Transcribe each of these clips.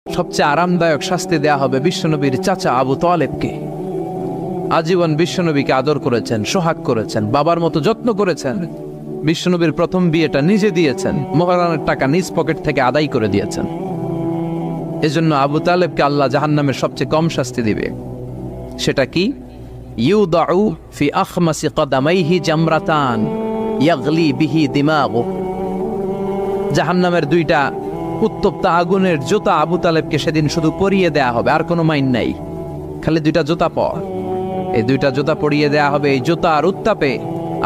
সবচেয়ে আরামদায়ক শাস্তি দেয়া হবে বিশ্বনবীর চাচা আবু তালেবকে। আজীবন বিশ্বনবীকে আদর করেছেন, সোহাগ করেছেন, বাবার মতো যত্ন করেছেন। বিশ্বনবীর প্রথম বিয়েটা নিজে দিয়েছেন, মোহরানের টাকা নিজ পকেট থেকে আদায় করে দিয়েছেন। এজন্য আবু তালেবকে আল্লাহ জাহান্নামের সবচেয়ে কম শাস্তি দিবে। সেটা কি? ইউদাউ ফি আখমাসি কদামাইহি জামরাতান ইয়াগলি বিহি দিমাগু। জাহান্নামের দুইটা উত্তপ্ত আগুনের জুতা আবু তালেবকে সেদিন শুধু পরিয়ে দেয়া হবে, আর কোনো মাইন নাই, খালি দুইটা জুতা পর। এই দুইটা জুতা পরিয়ে দেয়া হবে। এই জুতার উত্তাপে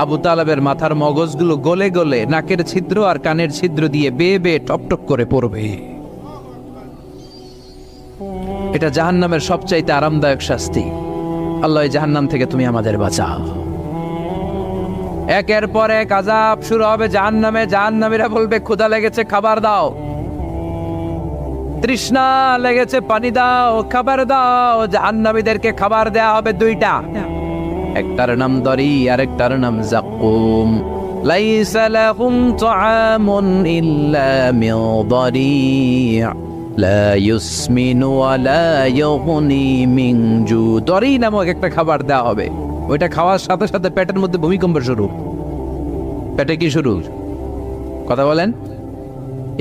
আবু তালেবের মাথার মগজগুলো গলে গলে নাকের ছিদ্র আর কানের ছিদ্র দিয়ে বেয়ে বেয়ে টপটপ করে পড়বে। এটা জাহান্নামের সবচাইতে আরামদায়ক শাস্তি। আল্লাহ এই জাহান্নাম থেকে তুমি আমাদের বাঁচাও। একের পর এক আযাব শুরু হবে জাহান্নামে। জাহান্নামীরা বলবে, ক্ষুধা লেগেছে, খাবার দাও। তৃষ্ণা লেগেছে, পানি দাও, খাবার দাও। জাহান্নামীদেরকে খাবার দেয়া হবে দুইটা, একটার নাম দরি আর একটার নাম যাকুম। লাইসা লাহুম তুআমুন ইল্লা মিন দরি' লা ইউসমিনু ওয়া লা ইউগনি মিন জু। দরি নামক একটা খাবার দেওয়া হবে। ওইটা খাওয়ার সাথে সাথে পেটের মধ্যে ভূমিকম্প শুরু। পেটে কি শুরু? কথা বলেন।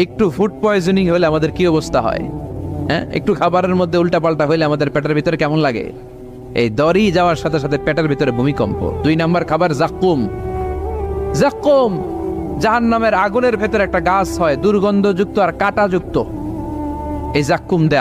একটু ফুড পয়জনিং হলে আমাদের কি অবস্থা হয়? হ্যাঁ, একটু খাবারের মধ্যে উল্টাপাল্টা হইলে আমাদের পেটের ভিতরে কেমন লাগে? এই দড়ি যাওয়ার সাথে সাথে পেটের ভিতরে ভূমিকম্প। 2 নাম্বার খাবার যাকুম। যাকুম জাহান্নামের আগুনের ভেতরে একটা গাছ হয়, দুর্গন্ধযুক্ত আর কাঁটাযুক্ত। এই যাকুম দেয়া